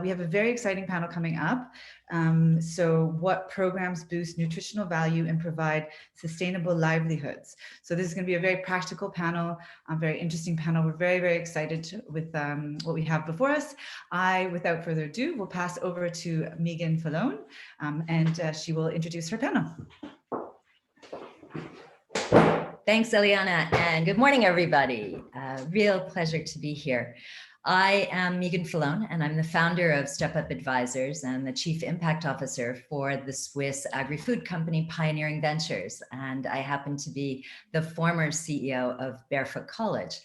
we have a very exciting panel coming up. So what programs boost nutritional value and provide sustainable livelihoods? So this is going to be a very practical panel, a very interesting panel. We're very, very excited with what we have before us. Without further ado, will pass over to Megan Falone, and she will introduce her panel. Thanks, Eliana, and good morning, everybody. Real pleasure to be here. I am Megan Falone, and I'm the founder of Step Up Advisors and the Chief Impact Officer for the Swiss agri-food company Pioneering Ventures. And I happen to be the former CEO of Barefoot College.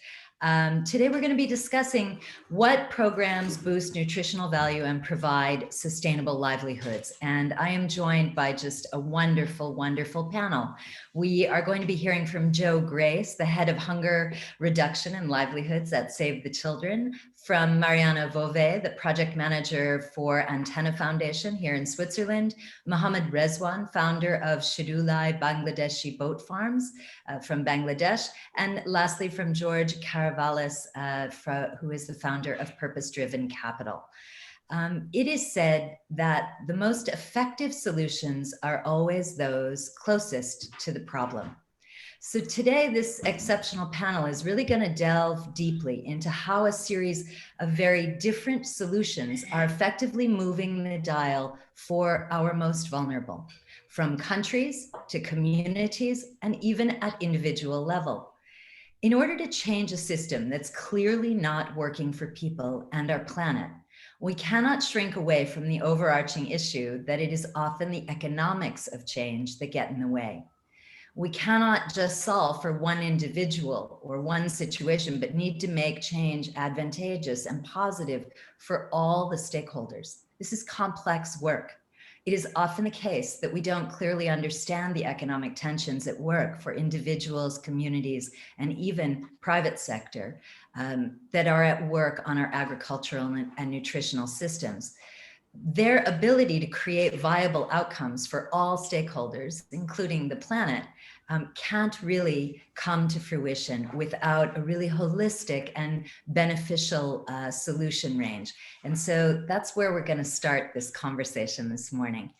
Today, we're going to be discussing what programs boost nutritional value and provide sustainable livelihoods. And I am joined by just a wonderful, wonderful panel. We are going to be hearing from Jo Grace, the head of hunger reduction and livelihoods at Save the Children, from Mariana Vauvet, the project manager for Antenna Foundation here in Switzerland, Mohammed Rezwan, founder of Shedulai Bangladeshi Boat Farms from Bangladesh, and lastly from George Caravalis, who is the founder of Purpose Driven Capital. It is said that the most effective solutions are always those closest to the problem. So today, this exceptional panel is really going to delve deeply into how a series of very different solutions are effectively moving the dial for our most vulnerable, from countries to communities and even at individual level. In order to change a system that's clearly not working for people and our planet, we cannot shrink away from the overarching issue that it is often the economics of change that get in the way. We cannot just solve for one individual or one situation, but need to make change advantageous and positive for all the stakeholders. This is complex work. It is often the case that we don't clearly understand the economic tensions at work for individuals, communities, and even private sector that are at work on our agricultural and nutritional systems. Their ability to create viable outcomes for all stakeholders, including the planet, can't really come to fruition without a really holistic and beneficial solution range. And so that's where we're going to start this conversation this morning.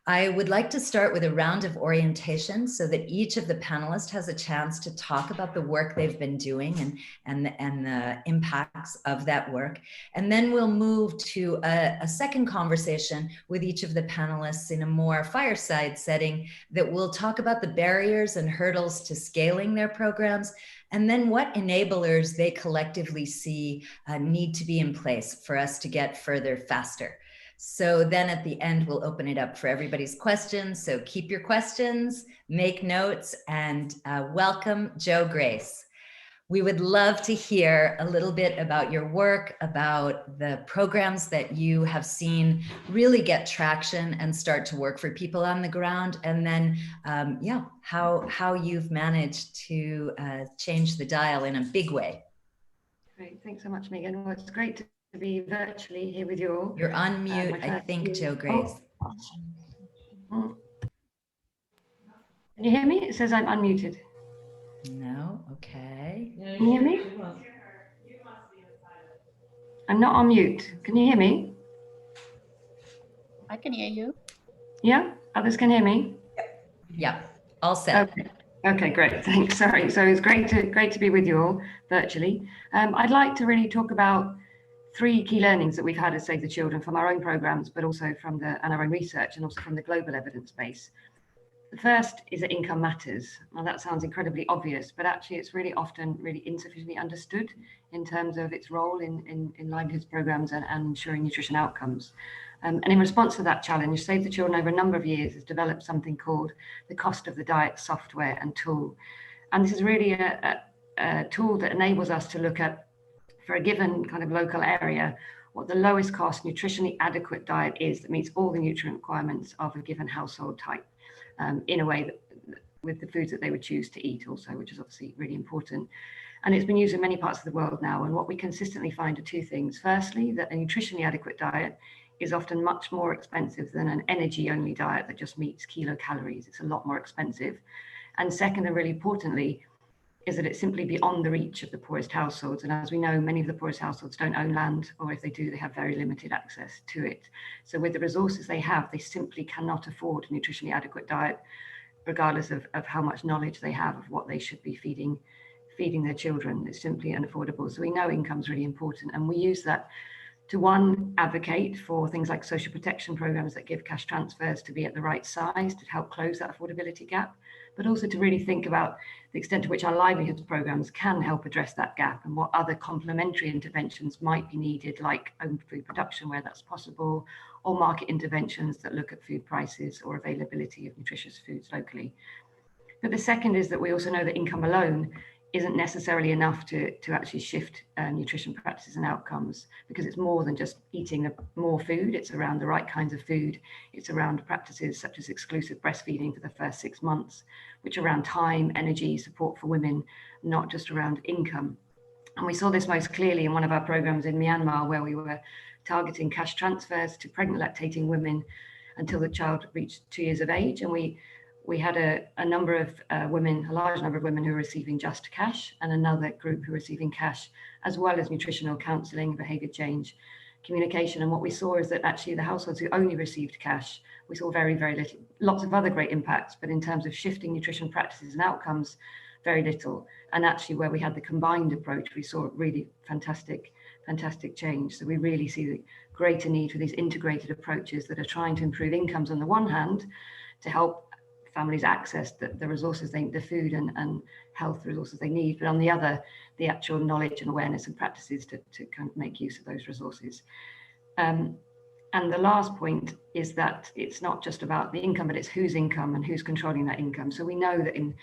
I would like to start with a round of orientation so that each of the panelists has a chance to talk about the work they've been doing and the impacts of that work. And then we'll move to a second conversation with each of the panelists in a more fireside setting that will talk about the barriers and hurdles to scaling their programs, and then what enablers they collectively see need to be in place for us to get further faster. So then at the end, we'll open it up for everybody's questions. So keep your questions, make notes, and welcome Jo Grace. We would love to hear a little bit about your work, about the programs that you have seen really get traction and start to work for people on the ground. And then, how you've managed to change the dial in a big way. Great, thanks so much, Megan. Well, it's great to be virtually here with you all. You're on mute, I think, Jo Grace. Oh. Can you hear me? It says I'm unmuted. No, okay. Can you hear me? I'm not on mute. Can you hear me? I can hear you. Yeah, others can hear me? Yeah, all set. Okay, great, thanks. Sorry, so it's great to be with you all virtually. I'd like to really talk about three key learnings that we've had at Save the Children from our own programs, but also from our own research and also from the global evidence base. The first is that income matters. Now that sounds incredibly obvious, but actually it's really often really insufficiently understood in terms of its role in livelihoods programs and ensuring nutrition outcomes. And in response to that challenge, Save the Children over a number of years has developed something called the Cost of the Diet software and tool. And this is really a tool that enables us to look at, for a given kind of local area, what the lowest cost nutritionally adequate diet is that meets all the nutrient requirements of a given household type, in a way that with the foods that they would choose to eat also, which is obviously really important. And it's been used in many parts of the world now. And what we consistently find are two things. Firstly, that a nutritionally adequate diet is often much more expensive than an energy only diet that just meets kilocalories. It's a lot more expensive. And second, and really importantly, is that it's simply beyond the reach of the poorest households. And as we know, many of the poorest households don't own land, or if they do, they have very limited access to it. So with the resources they have, they simply cannot afford a nutritionally adequate diet, regardless of how much knowledge they have of what they should be feeding their children. It's simply unaffordable. So we know income is really important. And we use that to, one, advocate for things like social protection programs that give cash transfers to be at the right size to help close that affordability gap, but also to really think about the extent to which our livelihoods programs can help address that gap and what other complementary interventions might be needed, like own food production where that's possible, or market interventions that look at food prices or availability of nutritious foods locally. But the second is that we also know that income alone isn't necessarily enough to actually shift nutrition practices and outcomes, because it's more than just eating more food. It's around the right kinds of food. It's around practices such as exclusive breastfeeding for the first 6 months, which are around time, energy, support for women, not just around income. And we saw this most clearly in one of our programs in Myanmar, where we were targeting cash transfers to pregnant lactating women until the child reached 2 years of age. And we had a number of women, a large number of women who were receiving just cash, and another group who were receiving cash, as well as nutritional counselling, behaviour change, communication. And what we saw is that actually the households who only received cash, we saw very, very little, lots of other great impacts, but in terms of shifting nutrition practices and outcomes, very little. And actually where we had the combined approach, we saw really fantastic change. So we really see the greater need for these integrated approaches that are trying to improve incomes on the one hand, to help families access the resources, the food and health resources they need, but on the other, the actual knowledge and awareness and practices to kind of make use of those resources. And the last point is that it's not just about the income, but it's whose income and who's controlling that income. So we know that in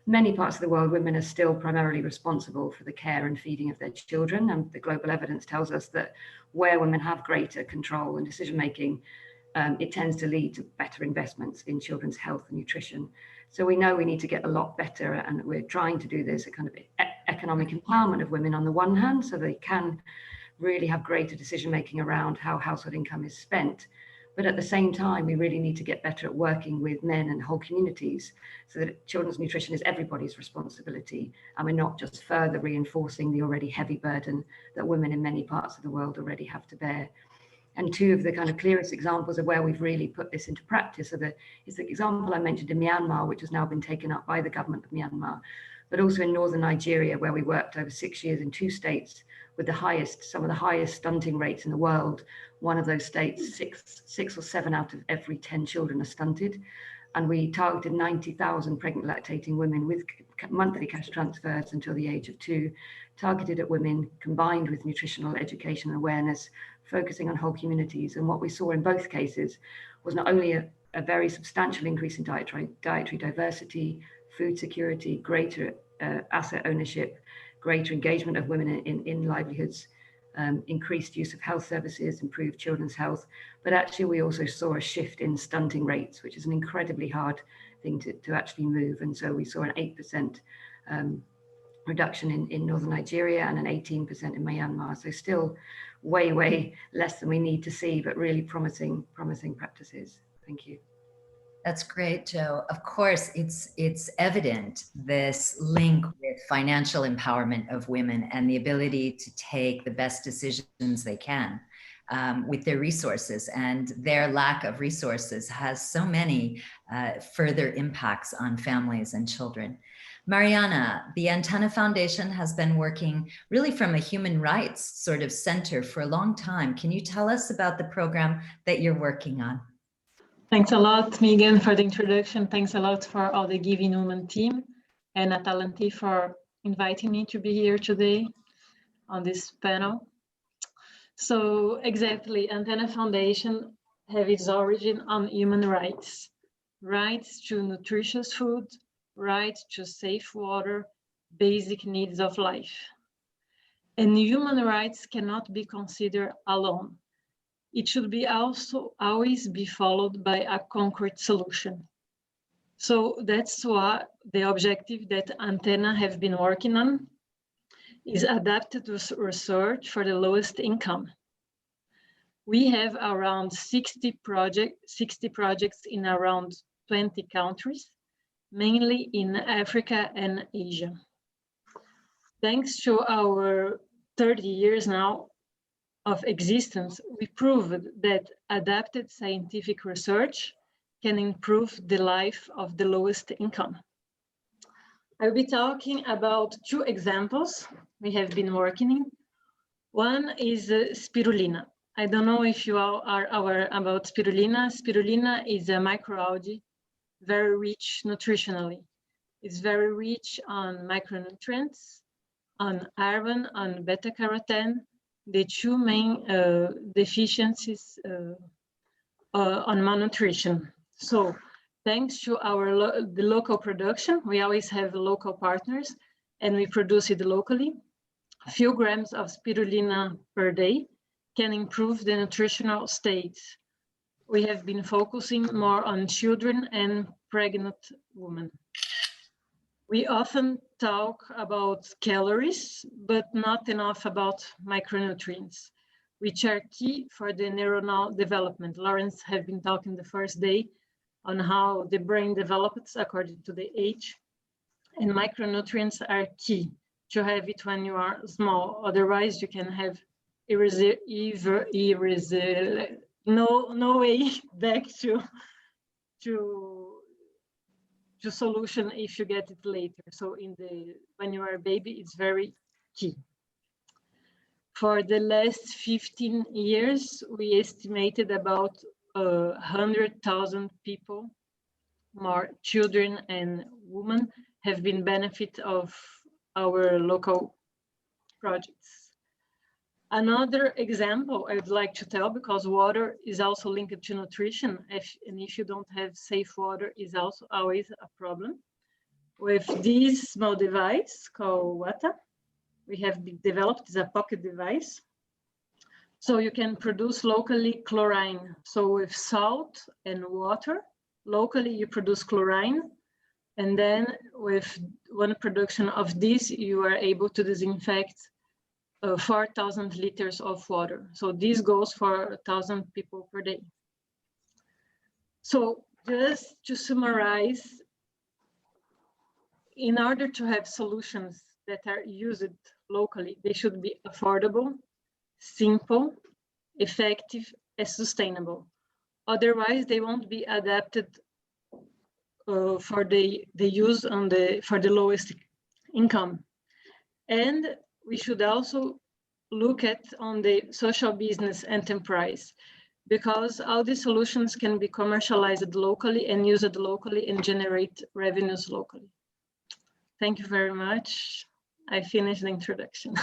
many parts of the world, women are still primarily responsible for the care and feeding of their children. And the global evidence tells us that where women have greater control and decision-making, it tends to lead to better investments in children's health and nutrition. So we know we need to get a lot better, and we're trying to do this, a kind of economic empowerment of women on the one hand, so they can really have greater decision-making around how household income is spent. But at the same time, we really need to get better at working with men and whole communities so that children's nutrition is everybody's responsibility, and we're not just further reinforcing the already heavy burden that women in many parts of the world already have to bear. And two of the kind of clearest examples of where we've really put this into practice is the example I mentioned in Myanmar, which has now been taken up by the government of Myanmar, but also in northern Nigeria, where we worked over 6 years in 2 states with some of the highest stunting rates in the world. One of those states, six or 7 out of every 10 children are stunted. And we targeted 90,000 pregnant lactating women with monthly cash transfers until the age of 2, targeted at women, combined with nutritional education and awareness, focusing on whole communities. And what we saw in both cases was not only a very substantial increase in dietary diversity, food security, greater asset ownership, greater engagement of women in livelihoods, increased use of health services, improved children's health, but actually we also saw a shift in stunting rates, which is an incredibly hard thing to actually move. And so we saw an 8% reduction in northern Nigeria and an 18% in Myanmar. So still way less than we need to see, but really promising practices. Thank you. That's great, Jo. Of course, it's evident, this link with financial empowerment of women and the ability to take the best decisions they can with their resources, and their lack of resources has so many further impacts on families and children. Mariana, the Antenna Foundation has been working really from a human rights sort of center for a long time. Can you tell us about the program that you're working on? Thanks a lot, Megan, for the introduction. Thanks a lot for all the Giving Women team and Atalante for inviting me to be here today on this panel. So exactly, Antenna Foundation have its origin on human rights. Rights to nutritious food, rights to safe water, basic needs of life. And human rights cannot be considered alone. It should be also always be followed by a concrete solution. So that's what the objective that Antenna have been working on is adapted research for the lowest income. We have around 60 projects in around 20 countries, mainly in Africa and Asia. Thanks to our 30 years now of existence, we proved that adapted scientific research can improve the life of the lowest income. I'll be talking about two examples we have been working in. One is spirulina. I don't know if you all are aware about spirulina. Spirulina is a microalgae, very rich nutritionally. It's very rich on micronutrients, on iron, on beta carotene, the two main deficiencies on malnutrition. So thanks to the local production, we always have local partners and we produce it locally. A few grams of spirulina per day can improve the nutritional state. We have been focusing more on children and pregnant women. We often talk about calories, but not enough about micronutrients, which are key for the neuronal development. Lawrence have been talking the first day on how the brain develops according to the age, and micronutrients are key to have it when you are small. Otherwise, you can have no way back to solution if you get it later. So when you are a baby, it's very key. For the last 15 years, we estimated about 100,000 people, more children and women, have been benefit of our local projects. Another example I'd like to tell, because water is also linked to nutrition, and if you don't have safe water, is also always a problem. With this small device called WATA, we have developed as a pocket device. So you can produce locally chlorine. So with salt and water, locally you produce chlorine. And then with one production of this, you are able to disinfect 4,000 liters of water. So this goes for 1,000 people per day. So just to summarize, in order to have solutions that are used locally, they should be affordable, simple, effective, and sustainable. Otherwise, they won't be adapted for the use for the lowest income. And we should also look at on the social business enterprise, because all these solutions can be commercialized locally and used locally and generate revenues locally. Thank you very much. I finished the introduction.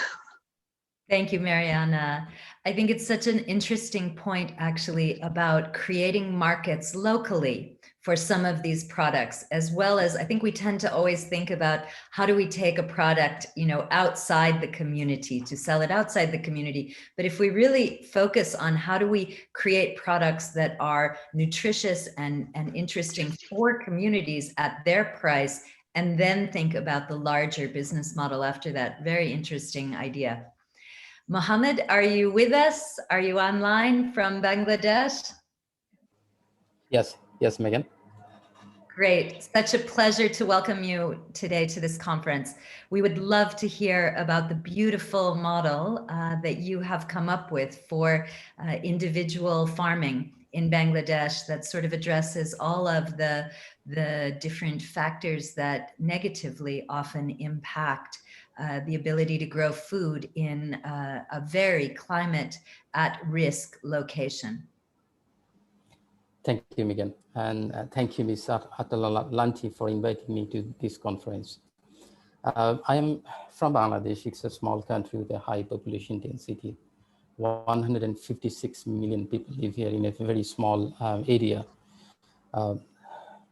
Thank you, Mariana. I think it's such an interesting point, actually, about creating markets locally for some of these products, as well as I think we tend to always think about how do we take a product, outside the community to sell it outside the community. But if we really focus on how do we create products that are nutritious and interesting for communities at their price, and then think about the larger business model after that, very interesting idea. Mohammed, are you with us? Are you online from Bangladesh? Yes, Megan. Great. Such a pleasure to welcome you today to this conference. We would love to hear about the beautiful model that you have come up with for individual farming in Bangladesh that sort of addresses all of the different factors that negatively often impact the ability to grow food in a very climate at-risk location. Thank you, Megan. And thank you, Ms. Atalanti, for inviting me to this conference. I am from Bangladesh. It's a small country with a high population density. 156 million people live here in a very small area.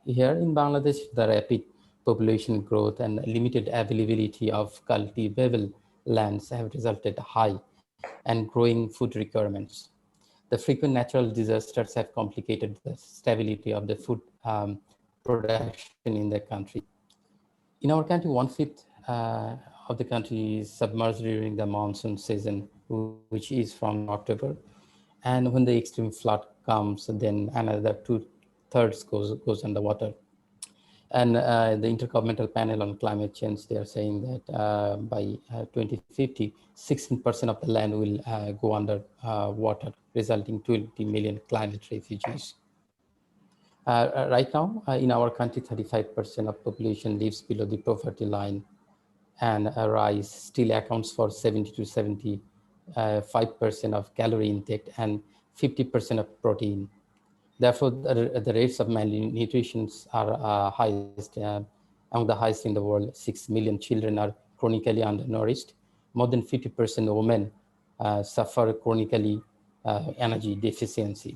Here in Bangladesh, the rapid population growth and limited availability of cultivable lands have resulted high and growing food requirements. The frequent natural disasters have complicated the stability of the food production in the country. In our country, 1/5 of the country is submerged during the monsoon season, which is from October. And when the extreme flood comes, then another 2/3 goes underwater. And the Intergovernmental Panel on Climate Change, they are saying that by 2050, 16% of the land will go under water, resulting 20 million climate refugees. Right now, in our country, 35% of population lives below the poverty line, and rice still accounts for 70 to 75% of calorie intake and 50% of protein. Therefore, the rates of malnutrition are highest, among the highest in the world. 6 million children are chronically undernourished. More than 50% of women suffer chronically energy deficiency.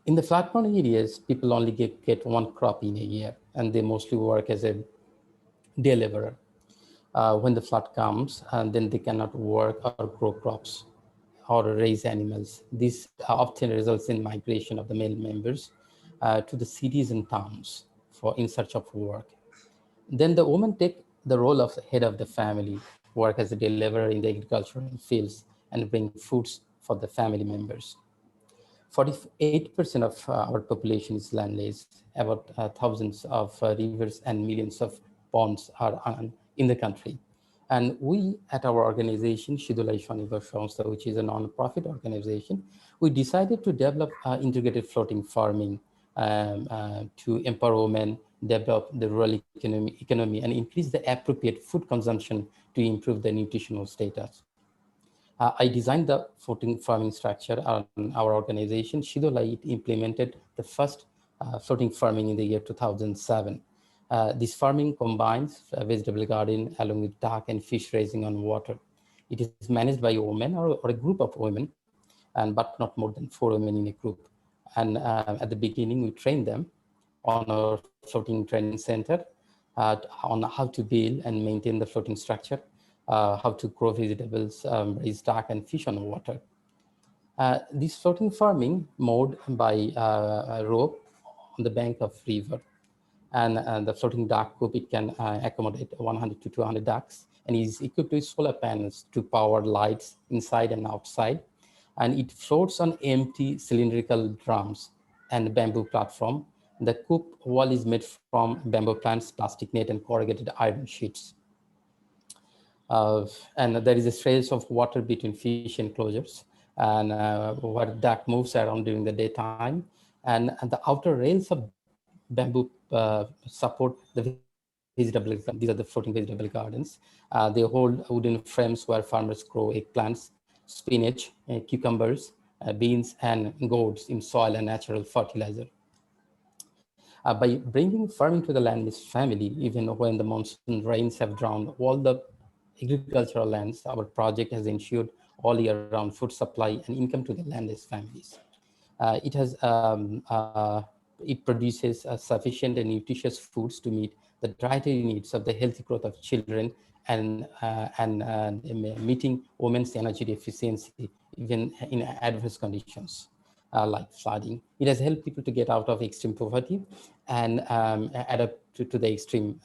In the flood-prone areas, people only get one crop in a year, and they mostly work as a day laborer. When the flood comes, then they cannot work or grow crops or raise animals. This often results in migration of the male members to the cities and towns in search of work. Then the women take the role of head of the family, work as a day laborer in the agricultural fields, and bring foods for the family members. 48% of our population is landless. About thousands of rivers and millions of ponds are in the country. And we at our organization, Shidulai Shanivar Samstha, which is a non-profit organization, we decided to develop integrated floating farming to empower women, develop the rural economy, and increase the appropriate food consumption to improve the nutritional status. I designed the floating farming structure on our organization. Shidulai implemented the first floating farming in the year 2007. This farming combines a vegetable garden along with duck and fish raising on water. It is managed by a woman or a group of women, but not more than 4 women in a group. And at the beginning, we train them on our floating training center on how to build and maintain the floating structure, how to grow vegetables, raise duck and fish on the water. This floating farming mowed by a rope on the bank of river. And the floating duck coop, it can accommodate 100 to 200 ducks, and is equipped with solar panels to power lights inside and outside. And it floats on empty cylindrical drums and bamboo platform. The coop wall is made from bamboo plants, plastic net, and corrugated iron sheets. And there is a trails of water between fish enclosures, and where duck moves around during the daytime. And the outer rails of bamboo support the vegetable. These are the floating vegetable gardens. They hold wooden frames where farmers grow eggplants, spinach, cucumbers, beans, and gourds in soil and natural fertilizer. By bringing farming to the landless family, even when the monsoon rains have drowned all the agricultural lands, our project has ensured all year round food supply and income to the landless families. It produces sufficient and nutritious foods to meet the dietary needs of the healthy growth of children and meeting women's energy deficiency, even in adverse conditions like flooding. It has helped people to get out of extreme poverty and adapt to the extreme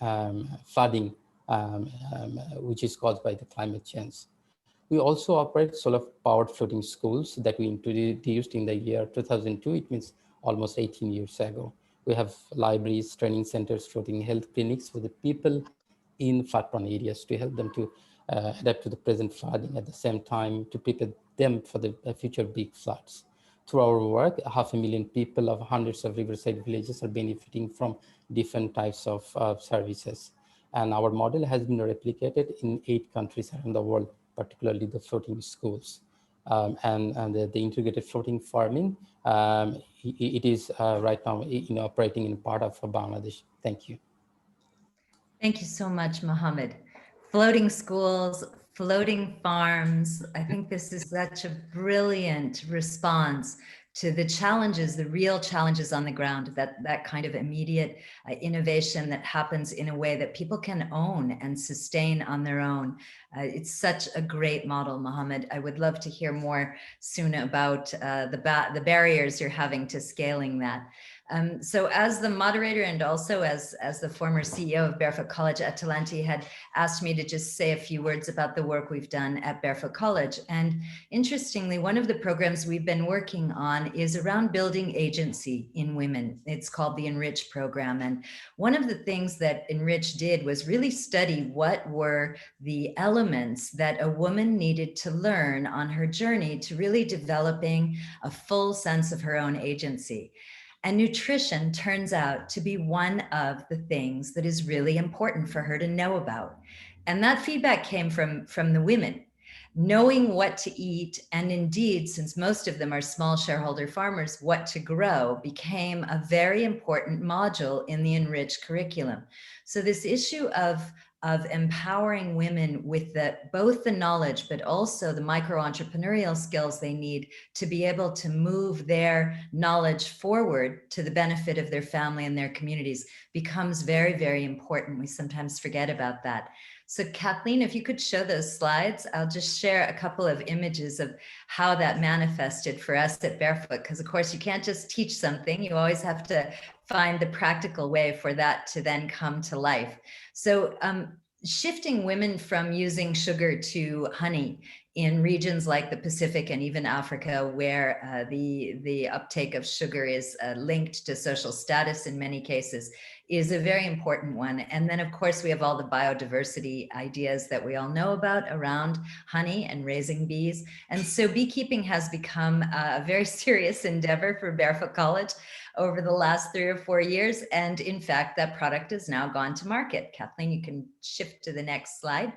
flooding, which is caused by the climate change. We also operate solar-powered floating schools that we introduced in the year 2002. It means almost 18 years ago. We have libraries, training centers, floating health clinics for the people in flood-prone areas to help them to adapt to the present flooding, at the same time to prepare them for the future big floods. Through our work, 500,000 people of hundreds of riverside villages are benefiting from different types of services. And our model has been replicated in 8 countries around the world, particularly the floating schools. And the integrated floating farming, it is right now operating in part of Bangladesh. Thank you. Thank you so much, Mohammed. Floating schools, floating farms. I think this is such a brilliant response to the challenges, the real challenges on the ground, that kind of immediate innovation that happens in a way that people can own and sustain on their own. It's such a great model, Mohammed. I would love to hear more soon about the barriers you're having to scaling that. So as the moderator and also as the former CEO of Barefoot College, Atalanti had asked me to just say a few words about the work we've done at Barefoot College. And interestingly, one of the programs we've been working on is around building agency in women. It's called the Enrich program. And one of the things that Enrich did was really study what were the elements that a woman needed to learn on her journey to really developing a full sense of her own agency. And nutrition turns out to be one of the things that is really important for her to know about. And that feedback came from the women, knowing what to eat. And indeed, since most of them are small shareholder farmers, what to grow became a very important module in the Enrich curriculum. So this issue of empowering women with both the knowledge, but also the micro-entrepreneurial skills they need to be able to move their knowledge forward to the benefit of their family and their communities becomes very, very important. We sometimes forget about that. So Kathleen, if you could show those slides, I'll just share a couple of images of how that manifested for us at Barefoot, because of course you can't just teach something, you always have to find the practical way for that to then come to life. So shifting women from using sugar to honey in regions like the Pacific and even Africa, where the uptake of sugar is linked to social status in many cases, is a very important one. And then of course we have all the biodiversity ideas that we all know about around honey and raising bees. And so beekeeping has become a very serious endeavor for Barefoot College over the last 3 or 4 years. And in fact, that product has now gone to market. Kathleen, you can shift to the next slide.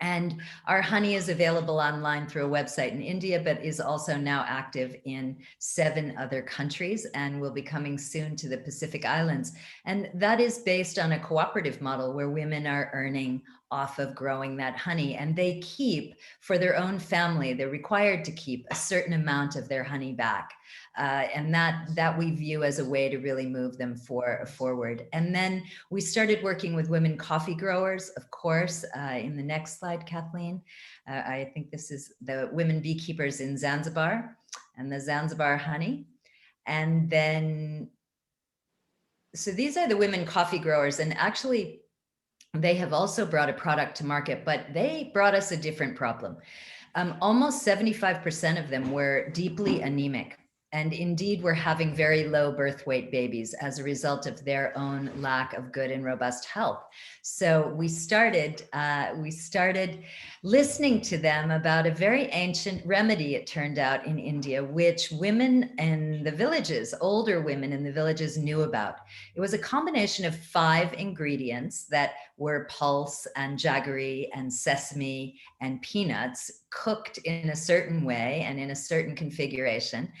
And our honey is available online through a website in India, but is also now active in 7 other countries and will be coming soon to the Pacific Islands. And that is based on a cooperative model where women are earning off of growing that honey, and they keep for their own family, they're required to keep a certain amount of their honey back. And that we view as a way to really move them forward. And then we started working with women coffee growers, of course, in the next slide, Kathleen. I think this is the women beekeepers in Zanzibar and the Zanzibar honey. And then, so these are the women coffee growers, and actually they have also brought a product to market, but they brought us a different problem. Almost 75% of them were deeply anemic. And indeed, we're having very low birth weight babies as a result of their own lack of good and robust health. So we started listening to them about a very ancient remedy, it turned out, in India, which women in the villages, older women in the villages, knew about. It was a combination of 5 ingredients that were pulse and jaggery and sesame and peanuts cooked in a certain way and in a certain configuration.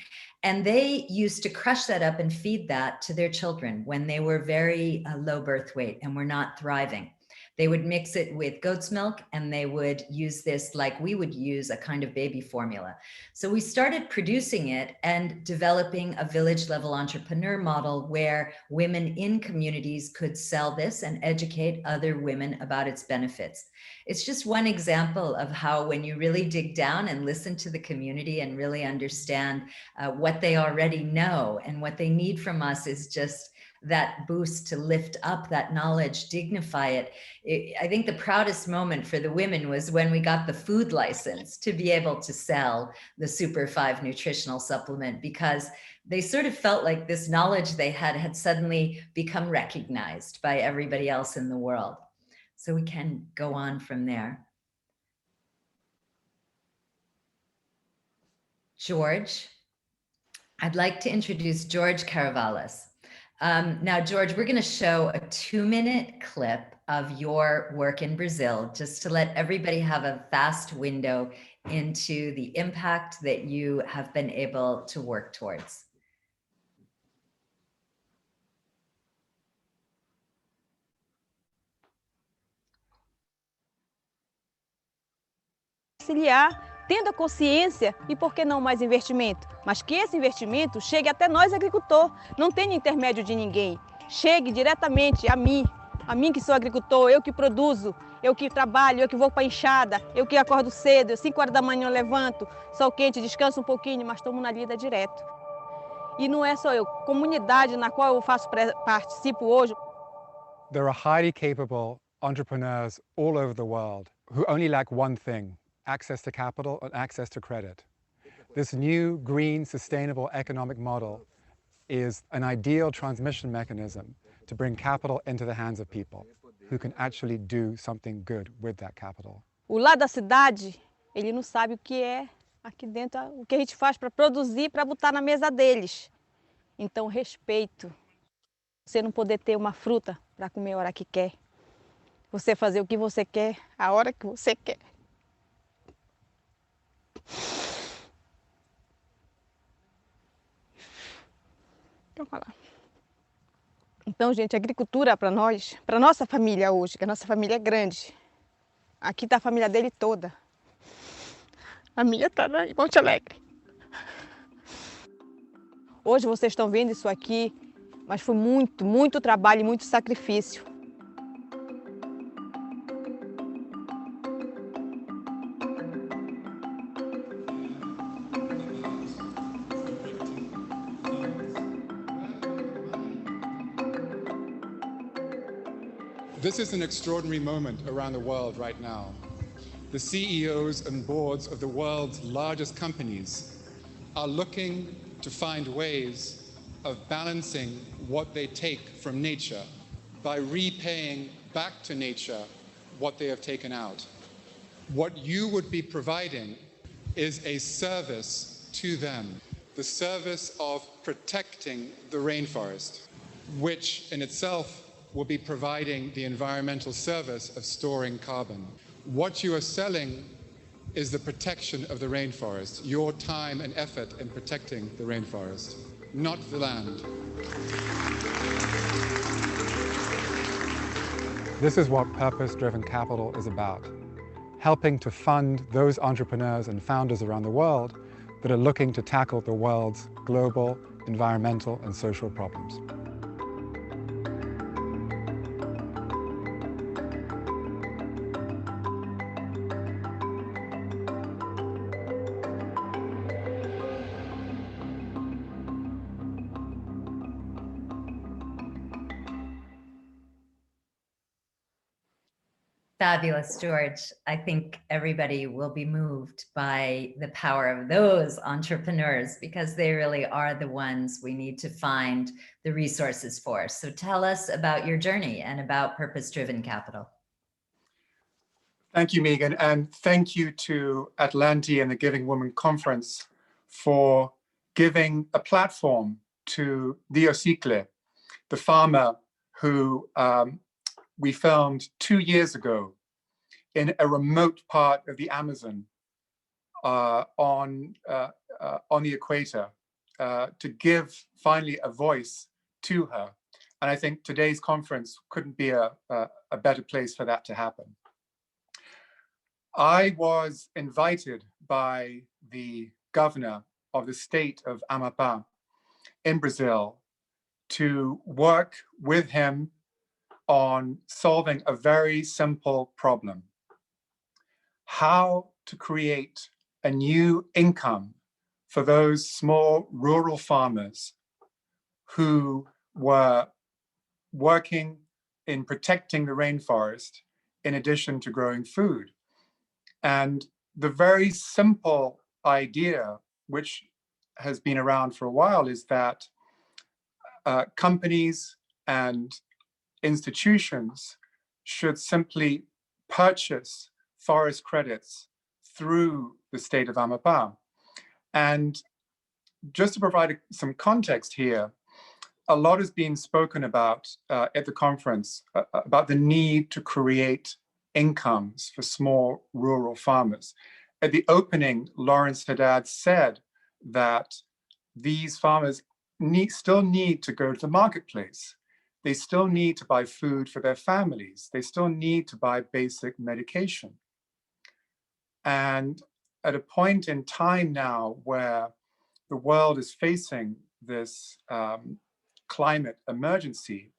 And they used to crush that up and feed that to their children when they were very low birth weight and were not thriving. They would mix it with goat's milk, and they would use this like we would use a kind of baby formula. So we started producing it and developing a village level entrepreneur model where women in communities could sell this and educate other women about its benefits. It's just one example of how, when you really dig down and listen to the community and really understand what they already know, and what they need from us is just that boost to lift up that knowledge, dignify it. I think the proudest moment for the women was when we got the food license to be able to sell the Super 5 nutritional supplement, because they sort of felt like this knowledge they had suddenly become recognized by everybody else in the world. So we can go on from there. George, I'd like to introduce George Caravalis. Now, George, we're going to show a 2-minute clip of your work in Brazil, just to let everybody have a fast window into the impact that you have been able to work towards. Auxiliar, tendo a consciência e, por que não, mais investimento, mas que esse investimento chegue até nós, agricultor, não tenha intermédio de ninguém, chegue diretamente a mim, A mim que sou agricultor, eu que produzo, eu que trabalho, eu que vou para a enxada, eu que acordo cedo, 5 horas da manhã eu levanto, sol quente, descanso um pouquinho, mas estou na lida direto. E não é só eu, comunidade na qual eu participo hoje. There are highly capable entrepreneurs all over the world who only lack one thing: access to capital and access to credit. This new green sustainable economic model is an ideal transmission mechanism to bring capital into the hands of people who can actually do something good with that capital. O lá da cidade, ele não sabe o que é aqui dentro, o que a gente faz para produzir, para botar na mesa deles. Então, respeito. Você não poder ter uma fruta para comer a hora que quer. Você fazer o que você quer, a hora que você quer. Então, vai lá. Então, gente, agricultura para nós, para nossa família hoje, que a nossa família é grande. Aqui está a família dele toda. A minha está em Monte Alegre. Hoje vocês estão vendo isso aqui, mas foi muito, muito trabalho e muito sacrifício. This is an extraordinary moment around the world right now. The CEOs and boards of the world's largest companies are looking to find ways of balancing what they take from nature by repaying back to nature what they have taken out. What you would be providing is a service to them, the service of protecting the rainforest, which in itself will be providing the environmental service of storing carbon. What you are selling is the protection of the rainforest, your time and effort in protecting the rainforest, not the land. This is what purpose-driven capital is about: helping to fund those entrepreneurs and founders around the world that are looking to tackle the world's global, environmental, and social problems. Fabulous, George. I think everybody will be moved by the power of those entrepreneurs, because they really are the ones we need to find the resources for. So tell us about your journey and about purpose-driven capital. Thank you, Megan, and thank you to Atlanti and the Giving Women Conference for giving a platform to Diocicle, the farmer who we filmed 2 years ago in a remote part of the Amazon on the equator, to give finally a voice to her. And I think today's conference couldn't be a better place for that to happen. I was invited by the governor of the state of Amapá in Brazil to work with him on solving a very simple problem: how to create a new income for those small rural farmers who were working in protecting the rainforest in addition to growing food. And the very simple idea, which has been around for a while, is that companies and institutions should simply purchase forest credits through the state of Amapá. And just to provide some context here, a lot has been spoken about at the conference about the need to create incomes for small rural farmers. At the opening, Lawrence Haddad said that these farmers still need to go to the marketplace. They still need to buy food for their families. They still need to buy basic medication. And at a point in time now where the world is facing this climate emergency,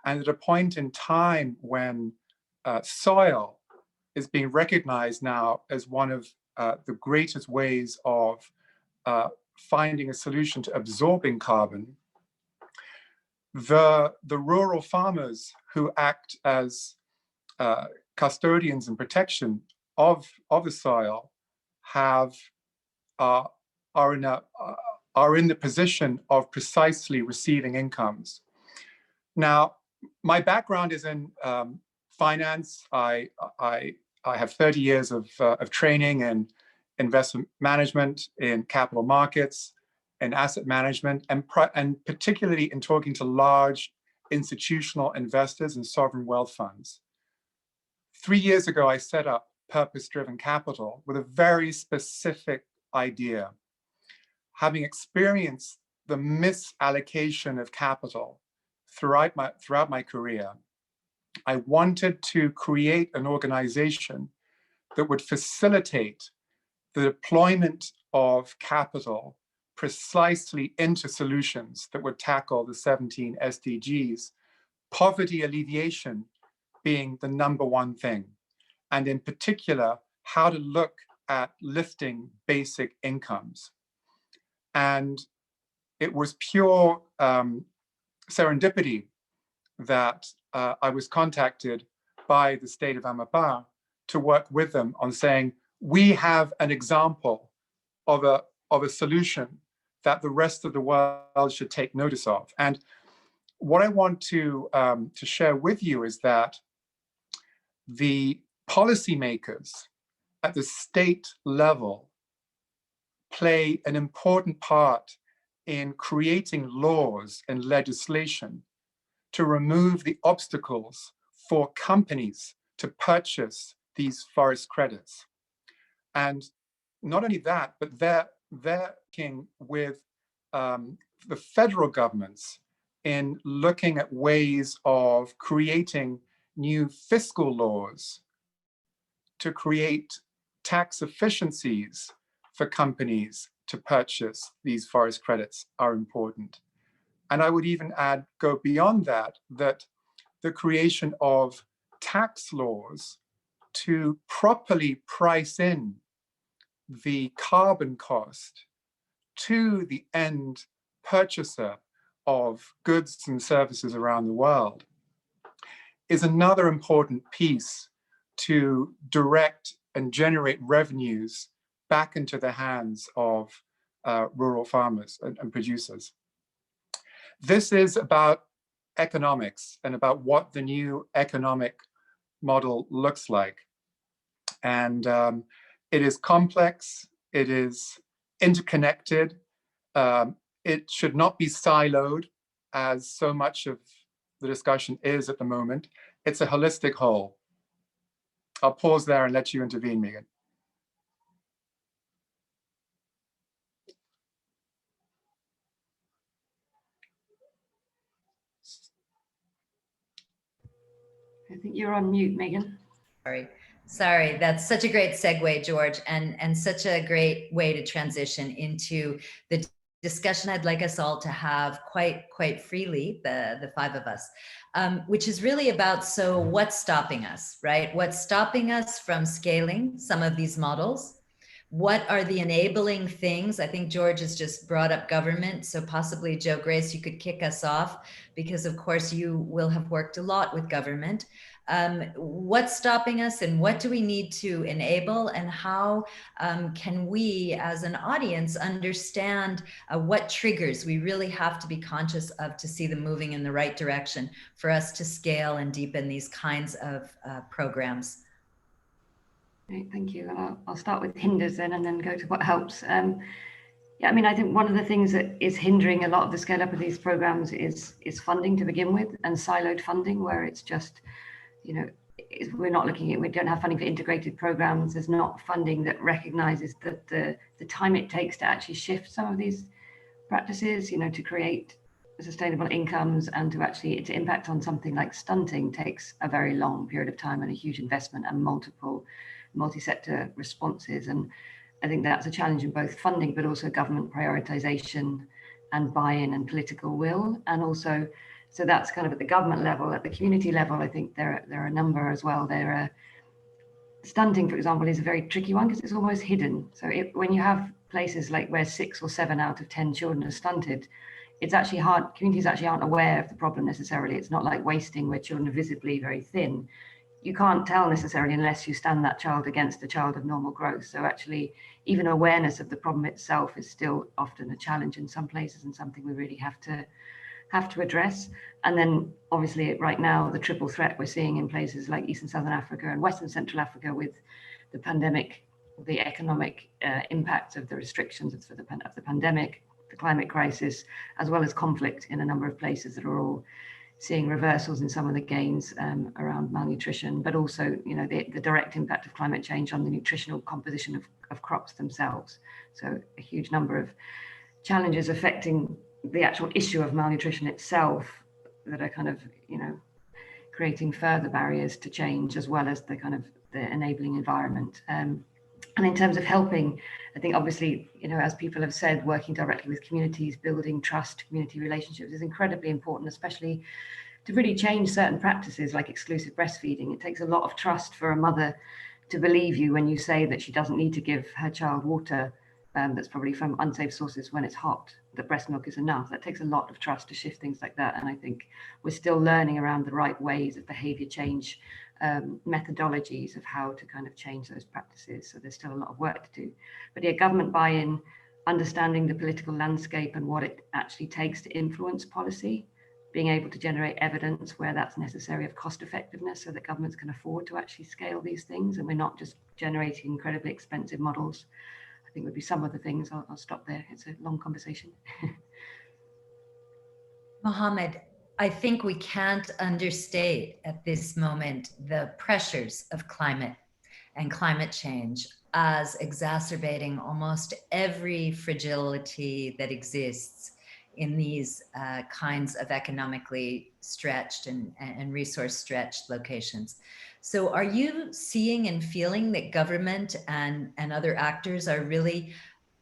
And at a point in time when soil is being recognized now as one of the greatest ways of finding a solution to absorbing carbon, the rural farmers who act as custodians and protection of the soil are in the position of precisely receiving incomes. Now, my background is in finance. I have 30 years of training in investment management, in capital markets, in asset management, and particularly in talking to large institutional investors and sovereign wealth funds. 3 years ago, I set up Purpose-Driven Capital with a very specific idea. Having experienced the misallocation of capital throughout my career, I wanted to create an organization that would facilitate the deployment of capital precisely into solutions that would tackle the 17 SDGs, poverty alleviation being the #1 thing, and in particular, how to look at lifting basic incomes. And it was pure serendipity that I was contacted by the state of Amapá to work with them on saying, we have an example of a solution that the rest of the world should take notice of. And what I want to share with you is that the policymakers at the state level play an important part in creating laws and legislation to remove the obstacles for companies to purchase these forest credits. And not only that, but they're working with the federal governments in looking at ways of creating new fiscal laws to create tax efficiencies for companies to purchase these forest credits are important. And I would even go beyond that, that the creation of tax laws to properly price in the carbon cost to the end purchaser of goods and services around the world is another important piece to direct and generate revenues back into the hands of rural farmers and producers. This is about economics and about what the new economic model looks like. And it is complex, it is interconnected, it should not be siloed as so much of the discussion is at the moment. It's a holistic whole. I'll pause there and let you intervene, Megan. I think you're on mute, Megan. Sorry, that's such a great segue, George, and such a great way to transition into the discussion I'd like us all to have quite freely, the five of us, which is really about, so what's stopping us, right? What's stopping us from scaling some of these models? What are the enabling things? I think George has just brought up government, so possibly Jo Grace, you could kick us off, because of course you will have worked a lot with government. What's stopping us and what do we need to enable, and how can we as an audience understand what triggers we really have to be conscious of to see them moving in the right direction for us to scale and deepen these kinds of programs? Great, thank you. I'll start with hinders then and then go to what helps. Yeah, I mean, I think one of the things that is hindering a lot of the scale up of these programs is funding to begin with, and siloed funding, where it's just, you know, we're not looking at, we don't have funding for integrated programs. There's not funding that recognizes that the time it takes to actually shift some of these practices, you know, to create sustainable incomes and to actually to impact on something like stunting takes a very long period of time and a huge investment and multi-sector responses. And I think that's a challenge in both funding, but also government prioritization and buy-in and political will. And also So that's kind of at the government level. At the community level, I think there are a number as well. Stunting, for example, is a very tricky one because it's almost hidden. So when you have places like where 6 or 7 out of 10 children are stunted, it's actually hard. Communities actually aren't aware of the problem necessarily. It's not like wasting where children are visibly very thin. You can't tell necessarily unless you stand that child against a child of normal growth. So actually, even awareness of the problem itself is still often a challenge in some places and something we really have to address. And then obviously right now, the triple threat we're seeing in places like East and Southern Africa and Western Central Africa with the pandemic, the economic impact of the restrictions of the pandemic, the climate crisis, as well as conflict in a number of places that are all seeing reversals in some of the gains around malnutrition, but also, you know, the direct impact of climate change on the nutritional composition of crops themselves. So a huge number of challenges affecting the actual issue of malnutrition itself that are kind of, you know, creating further barriers to change, as well as the kind of the enabling environment. And in terms of helping, I think obviously, you know, as people have said, working directly with communities, building trust, community relationships is incredibly important, especially to really change certain practices like exclusive breastfeeding. It takes a lot of trust for a mother to believe you when you say that she doesn't need to give her child water that's probably from unsafe sources when it's hot, that breast milk is enough. That takes a lot of trust to shift things like that. And I think we're still learning around the right ways of behavior change, methodologies of how to kind of change those practices. So there's still a lot of work to do. But yeah, government buy-in, understanding the political landscape and what it actually takes to influence policy, being able to generate evidence where that's necessary of cost effectiveness so that governments can afford to actually scale these things. And we're not just generating incredibly expensive models. I think would be some of the things. I'll stop there. It's a long conversation. Mohammed, I think we can't understate at this moment the pressures of climate and climate change as exacerbating almost every fragility that exists in these kinds of economically stretched and resource stretched locations. So are you seeing and feeling that government and other actors are really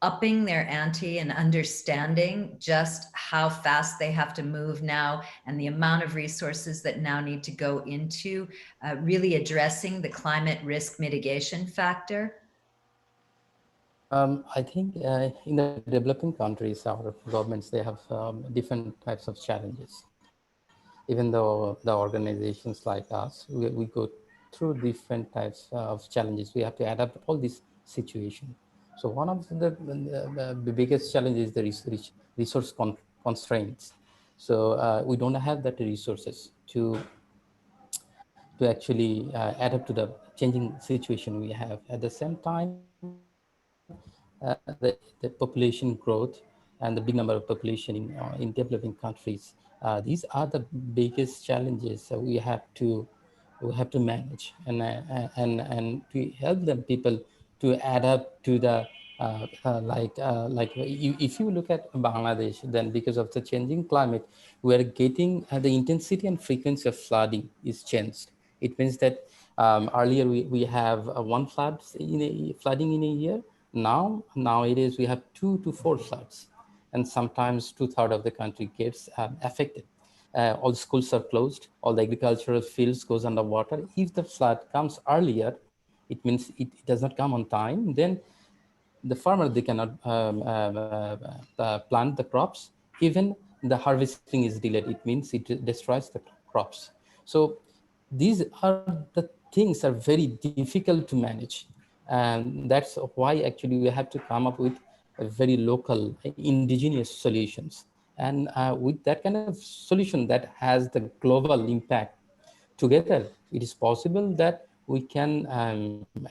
upping their ante and understanding just how fast they have to move now and the amount of resources that now need to go into really addressing the climate risk mitigation factor? I think in the developing countries, our governments, they have different types of challenges. Even though the organizations like us, we go through different types of challenges. We have to adapt all these situations. So one of the biggest challenges is the resource constraints. So we don't have that resources to actually adapt to the changing situation we have. At the same time, the population growth and the big number of population in developing countries, these are the biggest challenges that we have to manage, and to help them people to adapt to the if you look at Bangladesh, then because of the changing climate, we are getting the intensity and frequency of flooding is changed. It means that earlier we have one flooding in a year. Nowadays we have 2 to 4 floods, and sometimes 2/3 of the country gets affected. All schools are closed, all the agricultural fields goes underwater. If the flood comes earlier, it means it does not come on time, then the farmer, they cannot plant the crops. Even the harvesting is delayed. It means it destroys the crops. So these are the things are very difficult to manage. And that's why actually we have to come up with a very local, indigenous solutions. And with that kind of solution that has the global impact, together, it is possible that we can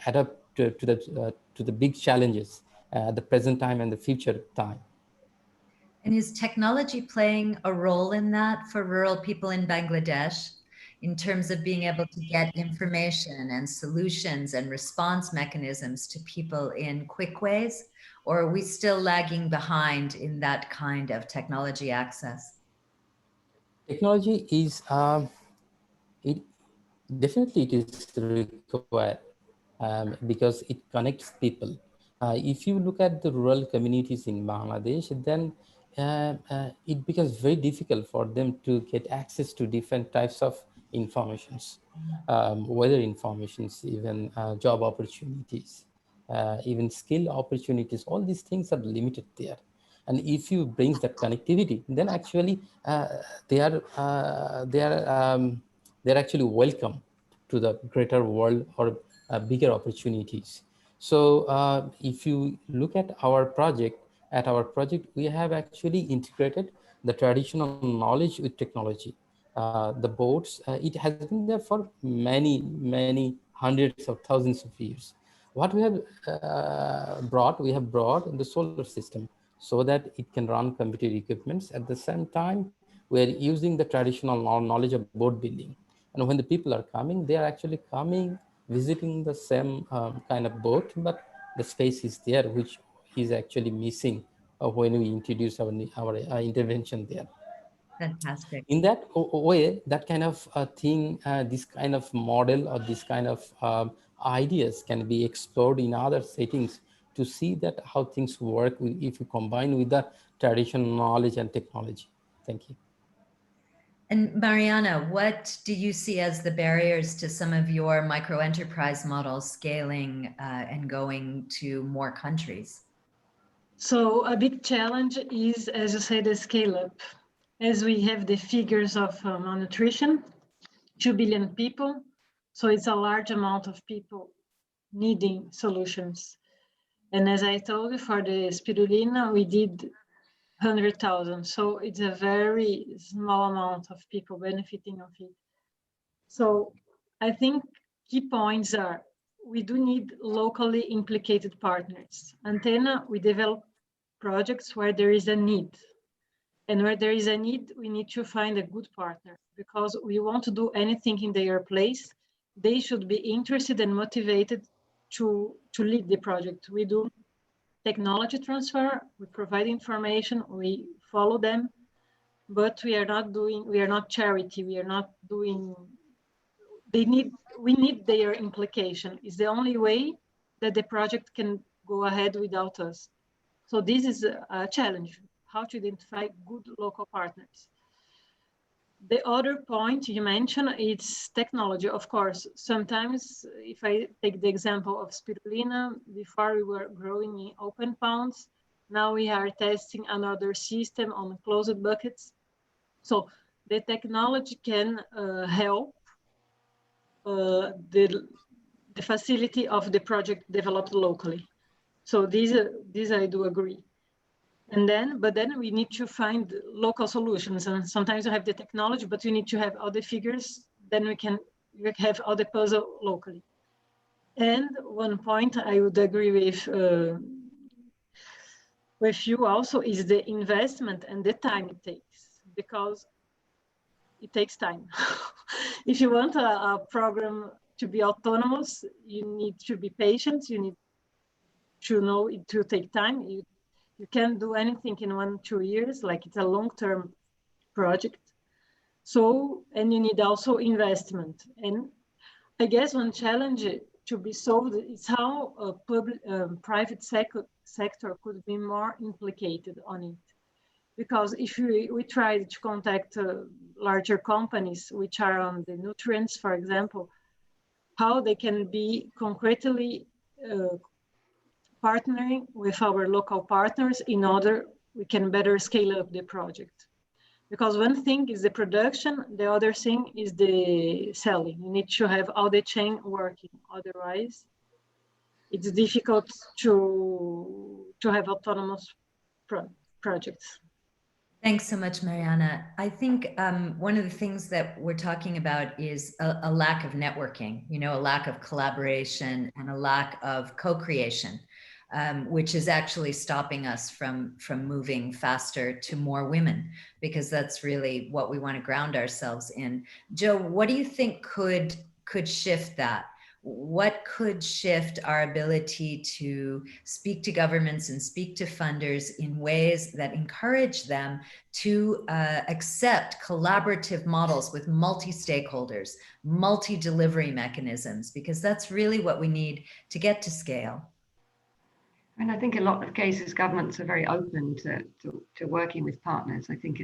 adapt to the big challenges at the present time and the future time. And is technology playing a role in that for rural people in Bangladesh in terms of being able to get information and solutions and response mechanisms to people in quick ways? Or are we still lagging behind in that kind of technology access? Technology is, definitely it is required because it connects people. If you look at the rural communities in Bangladesh, then it becomes very difficult for them to get access to different types of informations, weather informations, even job opportunities, even skill opportunities. All these things are limited there. And if you brings that connectivity, then actually they're actually welcome to the greater world or bigger opportunities. So if you look at our project, we have actually integrated the traditional knowledge with technology. The boats, it has been there for many hundreds of thousands of years. What we have brought the solar system so that it can run computer equipments. At the same time, we are using the traditional knowledge of boat building. And when the people are coming, they are actually coming, visiting the same kind of boat, but the space is there, which is actually missing when we introduce our intervention there. Fantastic. In that way, that kind of thing, this kind of model or this kind of ideas can be explored in other settings to see that how things work if you combine with the traditional knowledge and technology. Thank you. And Mariana, what do you see as the barriers to some of your micro enterprise models scaling and going to more countries? So a big challenge is, as you say, the scale up. As we have the figures of malnutrition, 2 billion people. So it's a large amount of people needing solutions. And as I told you, for the spirulina, we did 100,000. So it's a very small amount of people benefiting of it. So I think key points are, we do need locally implicated partners. Antenna, we develop projects where there is a need. And where there is a need, we need to find a good partner, because we want to do anything in their place. They should be interested and motivated to lead the project. We do technology transfer, we provide information, we follow them, but we are not charity, we are not doing, we need their implication. It's the only way that the project can go ahead without us. So this is a challenge, how to identify good local partners. The other point you mentioned is technology, of course. Sometimes, if I take the example of spirulina, before we were growing in open ponds, now we are testing another system on closed buckets. So the technology can help the facility of the project developed locally. So these I do agree. But then we need to find local solutions. And sometimes you have the technology, but you need to have all the figures. Then we have all the puzzle locally. And one point I would agree with you also is the investment and the time it takes, because it takes time. If you want a program to be autonomous, you need to be patient. You need to know it will take time. You can't do anything in 1-2 years, like it's a long-term project. So, and you need also investment. And I guess one challenge to be solved is how a private sector could be more implicated on it. Because if we try to contact larger companies, which are on the nutrients, for example, how they can be concretely partnering with our local partners in order we can better scale up the project. Because one thing is the production, the other thing is the selling. You need to have all the chain working, otherwise it's difficult to have autonomous projects. Thanks so much, Mariana. I think one of the things that we're talking about is a lack of networking, a lack of collaboration and a lack of co-creation. Which is actually stopping us from moving faster to more women, because that's really what we want to ground ourselves in. Joe, what do you think could shift that? What could shift our ability to speak to governments and speak to funders in ways that encourage them to accept collaborative models with multi-stakeholders, multi-delivery mechanisms, because that's really what we need to get to scale? And I think a lot of cases, governments are very open to working with partners. I think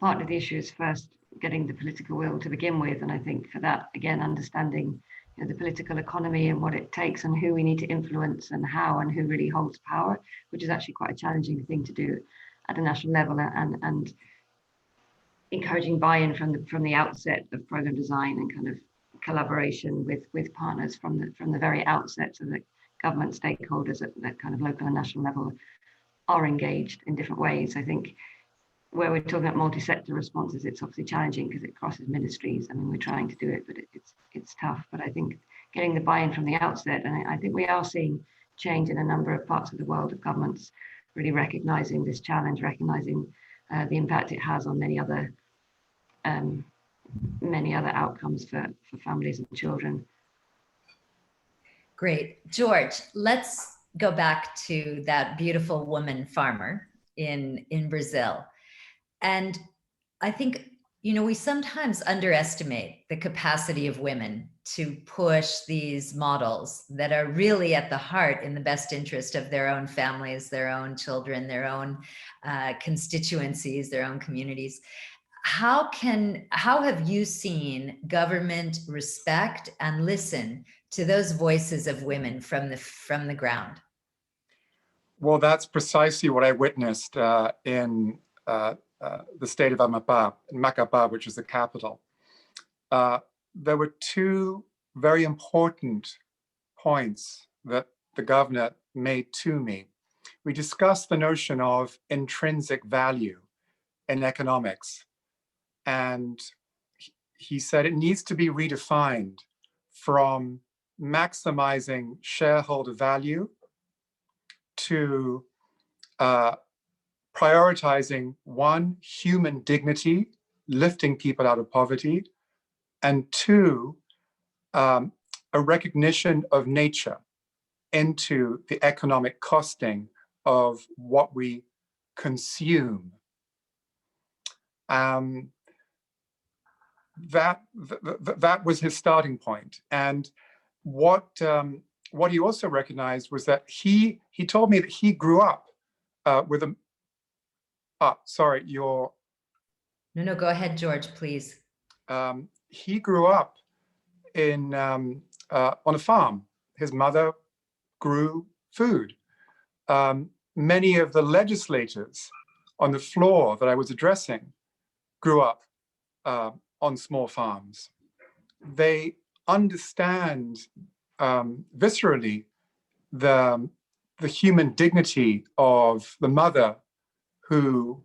part of the issue is first getting the political will to begin with. And I think for that, again, understanding the political economy and what it takes and who we need to influence and how and who really holds power, which is actually quite a challenging thing to do at a national level, and encouraging buy-in from the outset of program design and kind of collaboration with partners from the very outset, so that government stakeholders at that kind of local and national level are engaged in different ways. I think where we're talking about multi-sector responses, it's obviously challenging because it crosses ministries. I mean, we're trying to do it, but it's tough. But I think getting the buy-in from the outset, and I think we are seeing change in a number of parts of the world of governments really recognizing this challenge, recognizing the impact it has on many other outcomes for families and children. Great. George, let's go back to that beautiful woman farmer in Brazil. And I think, we sometimes underestimate the capacity of women to push these models that are really at the heart in the best interest of their own families, their own children, their own constituencies, their own communities. How have you seen government respect and listen to those voices of women from the ground? Well, that's precisely what I witnessed in the state of Macapá, which is the capital. There were two very important points that the governor made to me. We discussed the notion of intrinsic value in economics. And he said it needs to be redefined from maximizing shareholder value to prioritizing, one, human dignity, lifting people out of poverty, and two, a recognition of nature into the economic costing of what we consume. That was his starting point. And what he also recognized was that he told me that he grew up with a. Sorry, you're. No, go ahead, George, please. He grew up in on a farm. His mother grew food. Many of the legislators on the floor that I was addressing grew up on small farms. They understand viscerally the human dignity of the mother who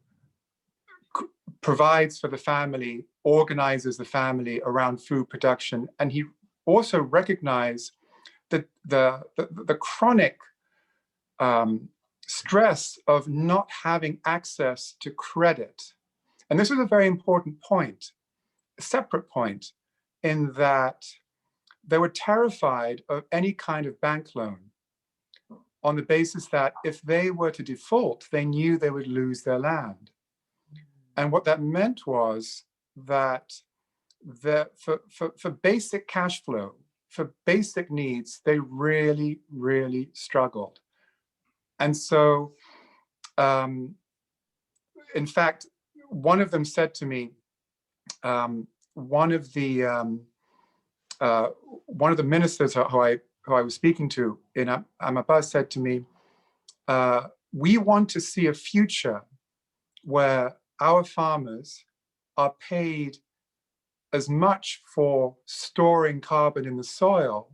provides for the family, organizes the family around food production. And he also recognized that the chronic stress of not having access to credit. And this was a very important point, a separate point, in that they were terrified of any kind of bank loan on the basis that if they were to default, they knew they would lose their land. And what that meant was that for basic cash flow, for basic needs, they really, really struggled. And so, in fact, one of them said to me, one of the ministers who I was speaking to in Amapá said to me, we want to see a future where our farmers are paid as much for storing carbon in the soil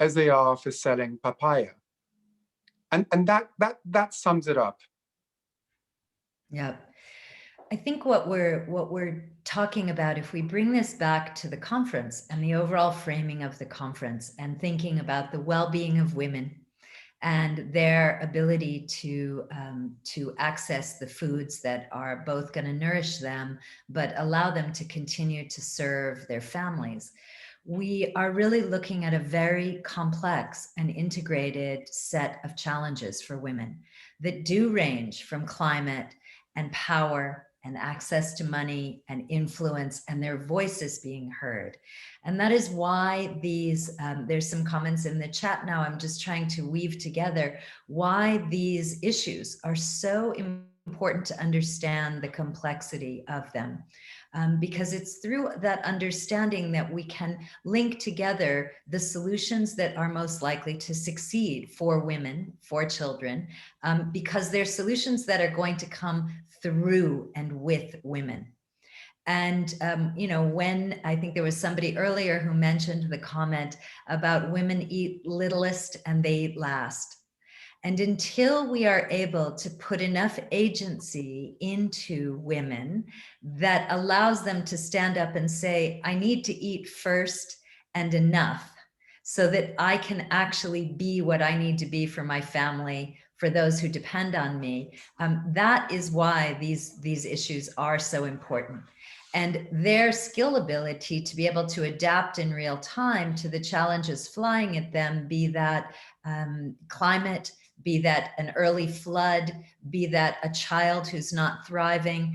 as they are for selling papaya. And that sums it up. Yeah. I think what we're talking about, if we bring this back to the conference and the overall framing of the conference and thinking about the well-being of women and their ability to access the foods that are both going to nourish them, but allow them to continue to serve their families, we are really looking at a very complex and integrated set of challenges for women that do range from climate and power and access to money and influence, and their voices being heard. And that is why these, there's some comments in the chat now, I'm just trying to weave together why these issues are so important to understand the complexity of them. Because it's through that understanding that we can link together the solutions that are most likely to succeed for women, for children, because they're solutions that are going to come through and with women. And, you know, when I think there was somebody earlier who mentioned the comment about women eat littlest and they eat last. And until we are able to put enough agency into women that allows them to stand up and say, I need to eat first and enough so that I can actually be what I need to be for my family, for those who depend on me, that is why these issues are so important. And their skill ability to be able to adapt in real time to the challenges flying at them, be that climate, be that an early flood, be that a child who's not thriving,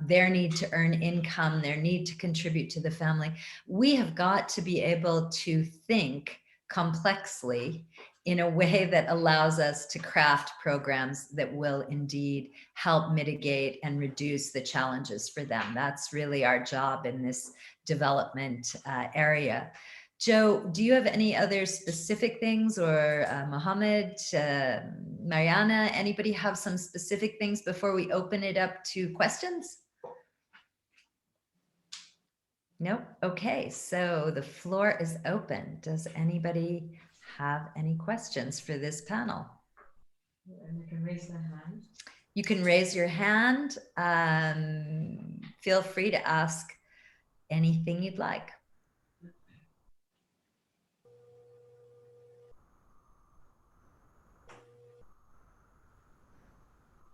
their need to earn income, their need to contribute to the family. We have got to be able to think complexly in a way that allows us to craft programs that will indeed help mitigate and reduce the challenges for them. That's really our job in this development area. Joe, do you have any other specific things, or Mohammed, Mariana, anybody have some specific things before we open it up to questions? Nope. Okay, so the floor is open. Does anybody have any questions for this panel? You can raise their hand. You can raise your hand. Feel free to ask anything you'd like.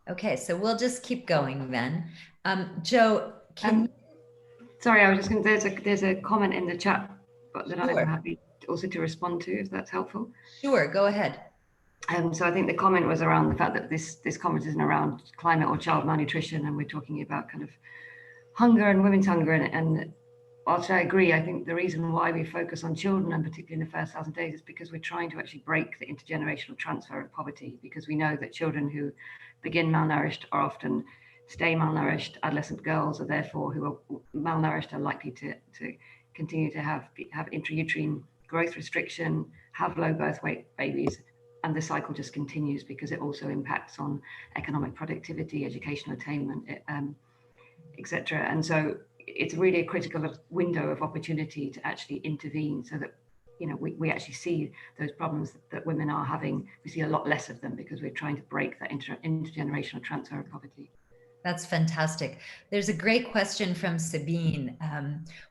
Okay, so we'll just keep going then. Joe, can sorry, I was just going to, there's a comment in the chat that Sure. I'm happy also to respond to, if that's helpful. Sure, go ahead. So I think the comment was around the fact that this conference isn't around climate or child malnutrition, and we're talking about kind of hunger and women's hunger. And whilst I agree, I think the reason why we focus on children, and particularly in the first 1,000 days, is because we're trying to actually break the intergenerational transfer of poverty, because we know that children who begin malnourished are often stay malnourished. Adolescent girls are therefore who are malnourished are likely to continue to have intrauterine growth restriction, have low birth weight babies, and the cycle just continues because it also impacts on economic productivity, educational attainment, etc. And so it's really a critical window of opportunity to actually intervene, so that we actually see those problems that women are having. We see a lot less of them because we're trying to break that intergenerational transfer of poverty. That's fantastic. There's a great question from Sabine.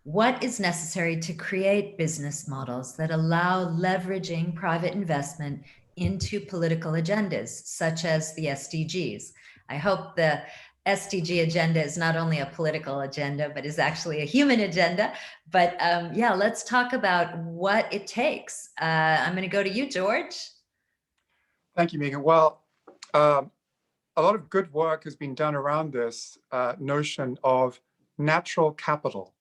What is necessary to create business models that allow leveraging private investment into political agendas, such as the SDGs? I hope the SDG agenda is not only a political agenda, but is actually a human agenda. But yeah, let's talk about what it takes. I'm going to go to you, George. Thank you, Megan. Well, a lot of good work has been done around this notion of natural capital,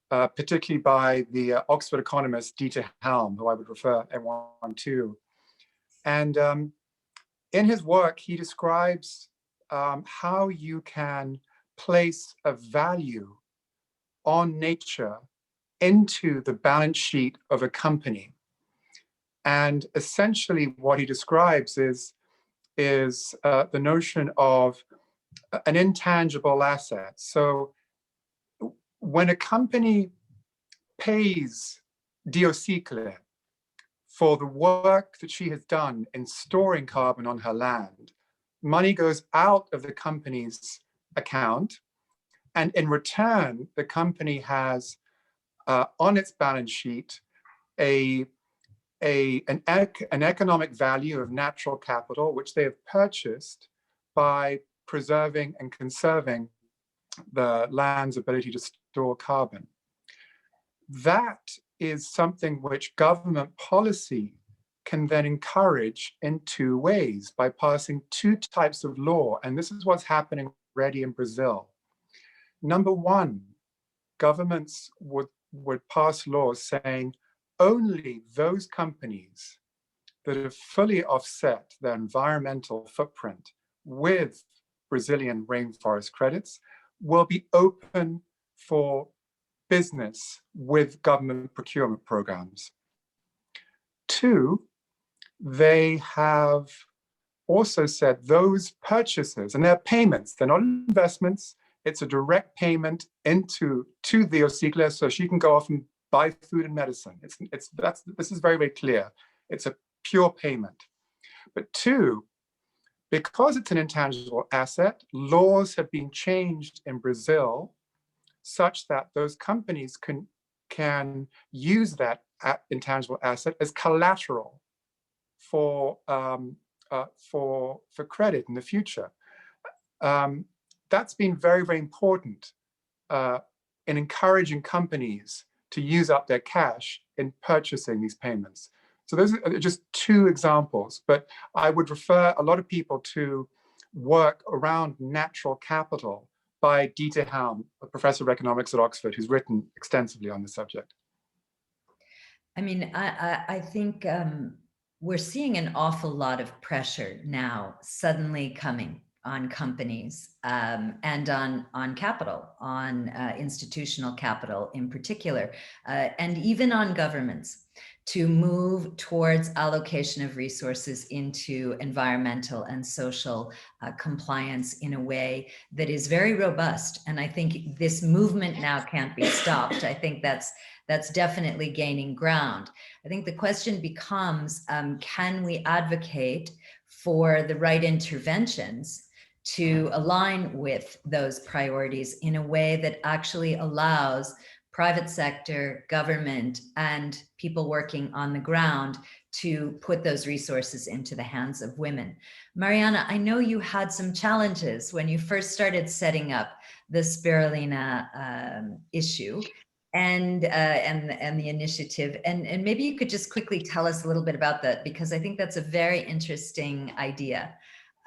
particularly by the Oxford economist Dieter Helm, who I would refer everyone to. And in his work, he describes how you can place a value on nature into the balance sheet of a company. And essentially what he describes is the notion of an intangible asset. So when a company pays Diocycle for the work that she has done in storing carbon on her land, money goes out of the company's account, and in return, the company has on its balance sheet an economic value of natural capital, which they have purchased by preserving and conserving the land's ability to store carbon. That is something which government policy can then encourage in two ways, by passing two types of law. And this is what's happening already in Brazil. Number one, governments would pass laws saying only those companies that have fully offset their environmental footprint with Brazilian rainforest credits will be open for business with government procurement programs. Two, they have also said those purchases, and they're payments, they're not investments, it's a direct payment to the Ocicla, so she can go off and buy food and medicine. This is very, very clear. It's a pure payment. But two, because it's an intangible asset, laws have been changed in Brazil such that those companies can use that intangible asset as collateral for credit in the future. That's been very, very important in encouraging companies to use up their cash in purchasing these payments. So those are just two examples, but I would refer a lot of people to work around natural capital by Dieter Helm, a professor of economics at Oxford, who's written extensively on the subject. I mean, I think we're seeing an awful lot of pressure now suddenly coming on companies and on capital, on institutional capital in particular, and even on governments to move towards allocation of resources into environmental and social compliance in a way that is very robust. And I think this movement now can't be stopped. I think that's definitely gaining ground. I think the question becomes, can we advocate for the right interventions to align with those priorities in a way that actually allows private sector, government, and people working on the ground to put those resources into the hands of women. Mariana, I know you had some challenges when you first started setting up the spirulina issue and the initiative, and maybe you could just quickly tell us a little bit about that, because I think that's a very interesting idea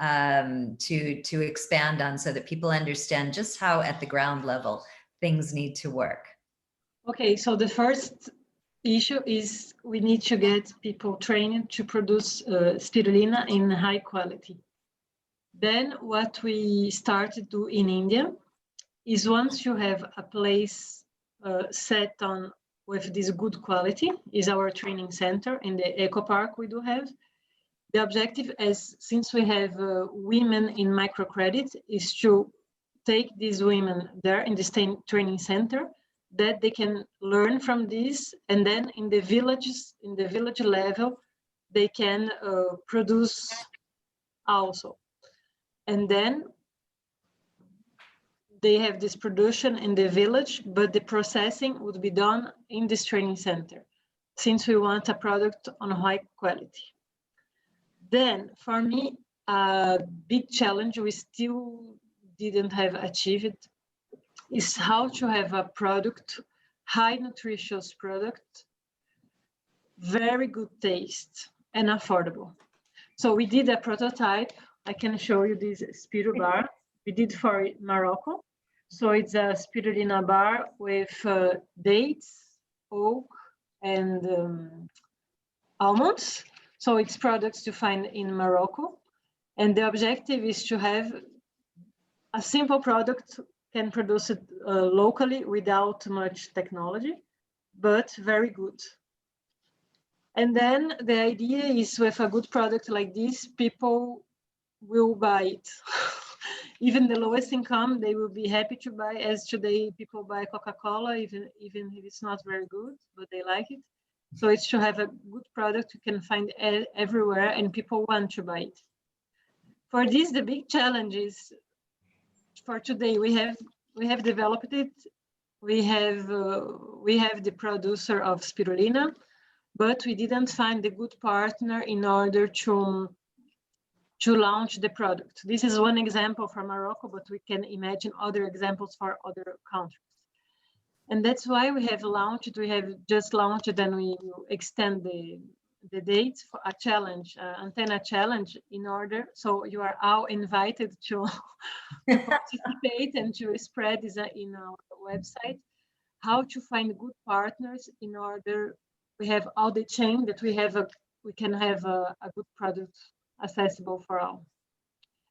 to expand on, so that people understand just how at the ground level things need to work. Okay, so the first issue is we need to get people trained to produce spirulina in high quality. Then what we started to do in India is, once you have a place set on with this good quality, is our training center in the Eco Park we do have. The objective is, since we have women in microcredit, is to take these women there in the training center, that they can learn from this, and then in the villages, in the village level, they can produce also. And then they have this production in the village, but the processing would be done in this training center, since we want a product on high quality. Then, for me, a big challenge we still didn't have achieved is how to have a product, high nutritious product, very good taste and affordable. So we did a prototype. I can show you this spiru bar. We did for Morocco. So it's a spirulina bar with dates, oak, and almonds. So it's products to find in Morocco. And the objective is to have a simple product, can produce it locally without much technology, but very good. And then the idea is, with a good product like this, people will buy it. Even the lowest income, they will be happy to buy, as today people buy Coca-Cola, even if it's not very good, but they like it. So it's to have a good product you can find everywhere and people want to buy it. For this, the big challenge is, for today, we have developed it. We have the producer of spirulina, but we didn't find a good partner in order to launch the product. This is one example from Morocco, but we can imagine other examples for other countries. And that's why we have just launched, and we will extend the date for a challenge, antenna challenge, in order, so you are all invited to, to participate and to spread this in our website, how to find good partners in order we have all the chain that we have we can have a good product accessible for all.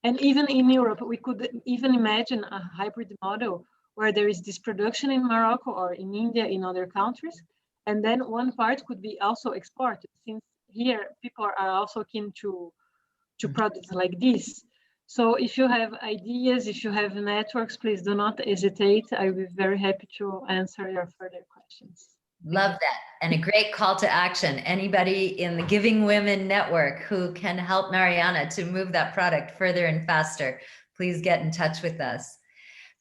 And even in Europe, we could even imagine a hybrid model where there is this production in Morocco or in India, in other countries, and then one part could be also exported, since here people are also keen to products like this. So if you have ideas, if you have networks, please do not hesitate. I will be very happy to answer your further questions. Love that. And a great call to action. Anybody in the Giving Women Network who can help Mariana to move that product further and faster, please get in touch with us.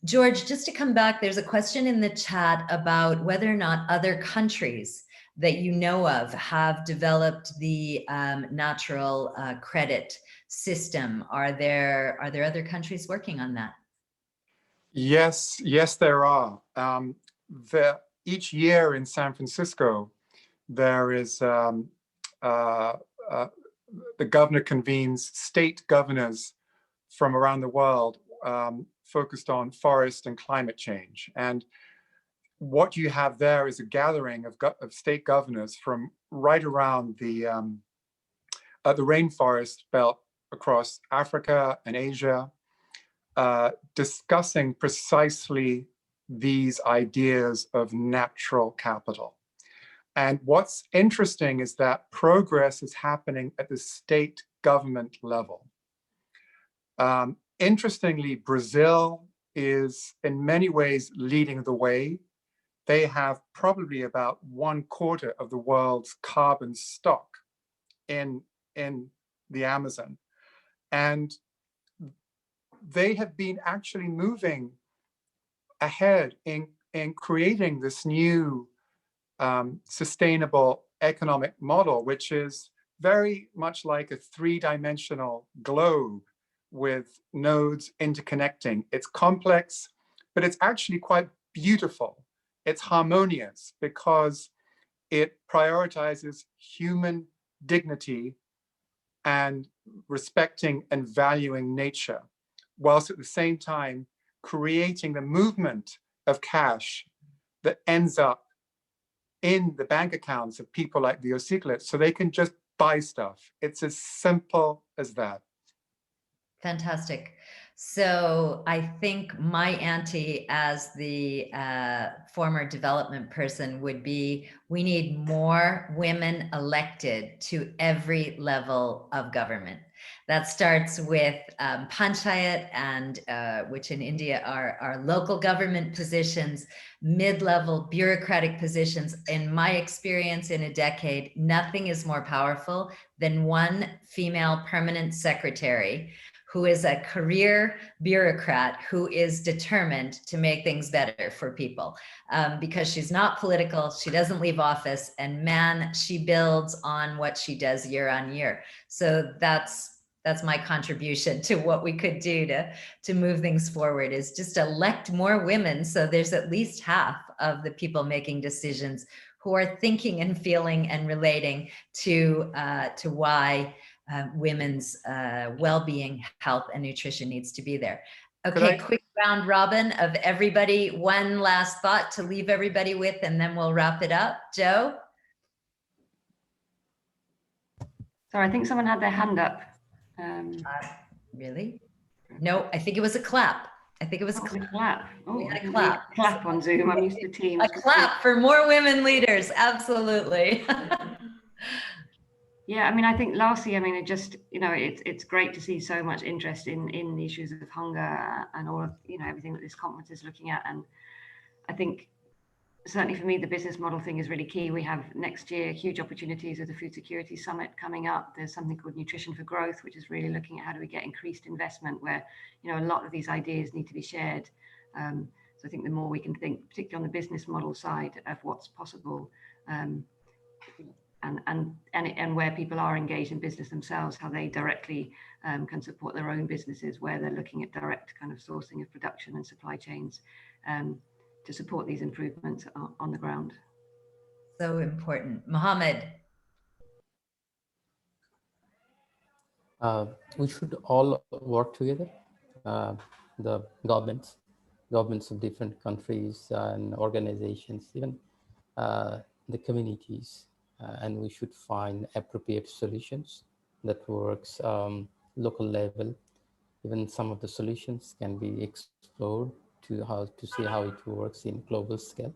George, just to come back, there's a question in the chat about whether or not other countries that you know of have developed the natural credit system. Are there other countries working on that? Yes, there are. Each year in San Francisco, there is the governor convenes state governors from around the world focused on forest and climate change. And what you have there is a gathering of state governors from right around the rainforest belt across Africa and Asia, discussing precisely these ideas of natural capital. And what's interesting is that progress is happening at the state government level. Interestingly, Brazil is in many ways leading the way. They have probably about 1/4 of the world's carbon stock in the Amazon. And they have been actually moving ahead in creating this new sustainable economic model, which is very much like a 3-dimensional globe with nodes interconnecting. It's complex, but it's actually quite beautiful. It's harmonious because it prioritizes human dignity and respecting and valuing nature, whilst at the same time creating the movement of cash that ends up in the bank accounts of people like the Ocyclids, so they can just buy stuff. It's as simple as that. Fantastic. So I think my ante as the former development person would be, we need more women elected to every level of government. That starts with panchayat, and which in India are local government positions, mid-level bureaucratic positions. In my experience in a decade, nothing is more powerful than one female permanent secretary who is a career bureaucrat who is determined to make things better for people, because she's not political, she doesn't leave office, and man, she builds on what she does year on year. So that's my contribution to what we could do to move things forward, is just elect more women, so there's at least half of the people making decisions who are thinking and feeling and relating to why women's well-being, health, and nutrition needs to be there. Okay, quick round robin of everybody. One last thought to leave everybody with, and then we'll wrap it up. Joe? Sorry, I think someone had their hand up. Really? No, I think it was a clap. I think it was a clap. Oh, we had a clap. Clap on Zoom. I'm used to Teams. A clap for more women leaders. Absolutely. Yeah, I mean, I think lastly, I mean, it just, it's great to see so much interest in the issues of hunger and all of, everything that this conference is looking at. And I think certainly for me, the business model thing is really key. We have next year huge opportunities with the Food Security Summit coming up. There's something called Nutrition for Growth, which is really looking at how do we get increased investment where, a lot of these ideas need to be shared. So I think the more we can think, particularly on the business model side, of what's possible, and where people are engaged in business themselves, how they directly can support their own businesses, where they're looking at direct kind of sourcing of production and supply chains to support these improvements on the ground. So important. Mohammed. We should all work together, the governments of different countries and organizations, even the communities, and we should find appropriate solutions that works local level. Even some of the solutions can be explored to see how it works in global scale.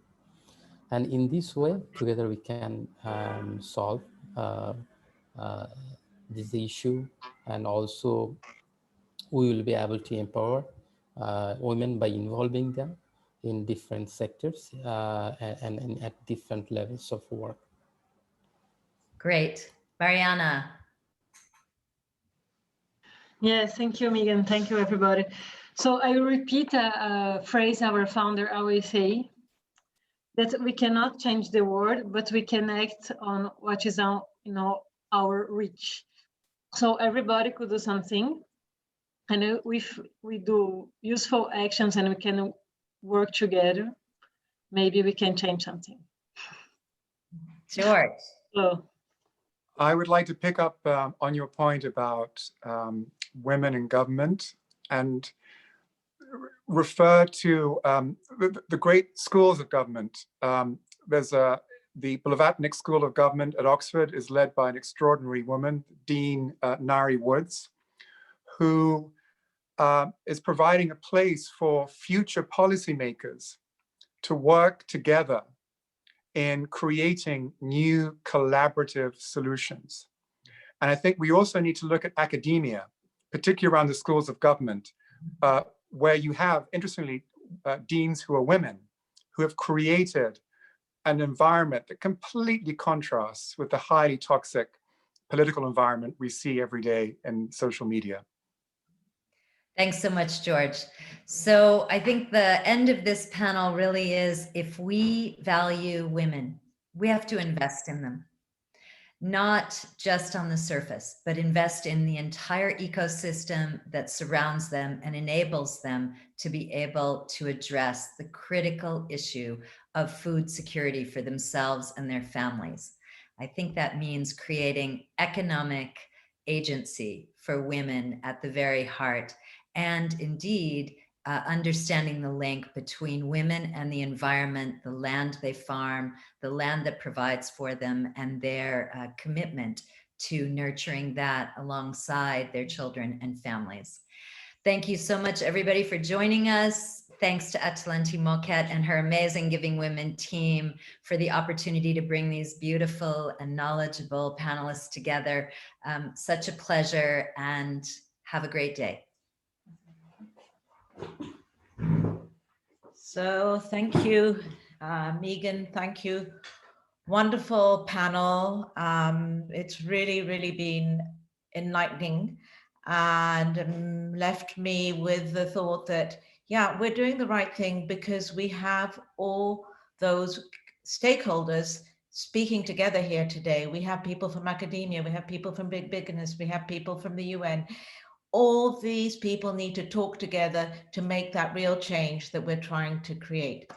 And in this way, together we can solve uh, this issue, and also we will be able to empower women by involving them in different sectors and at different levels of work. Great. Mariana. Yes, thank you, Megan. Thank you, everybody. So I will repeat a phrase our founder always say, that we cannot change the world, but we can act on what is our reach. So everybody could do something, and if we do useful actions and we can work together, maybe we can change something. George. So, I would like to pick up on your point about women in government and refer to the great schools of government. There's the Blavatnik School of Government at Oxford is led by an extraordinary woman, Dean Nari Woods, who is providing a place for future policymakers to work together in creating new collaborative solutions. And I think we also need to look at academia, particularly around the schools of government, where you have, interestingly, deans who are women, who have created an environment that completely contrasts with the highly toxic political environment we see every day in social media. Thanks so much, George. So I think the end of this panel really is, if we value women, we have to invest in them. Not just on the surface, but invest in the entire ecosystem that surrounds them and enables them to be able to address the critical issue of food security for themselves and their families. I think that means creating economic agency for women at the very heart, and indeed understanding the link between women and the environment, the land they farm, the land that provides for them, and their commitment to nurturing that alongside their children and families. Thank you so much, everybody, for joining us. Thanks to Atalanti Moket and her amazing Giving Women team for the opportunity to bring these beautiful and knowledgeable panelists together. Such a pleasure, and have a great day. So thank you, Megan. Thank you. Wonderful panel. It's really, really been enlightening, and left me with the thought that, yeah, we're doing the right thing because we have all those stakeholders speaking together here today. We have people from academia, we have people from big business, we have people from the UN. All these people need to talk together to make that real change that we're trying to create.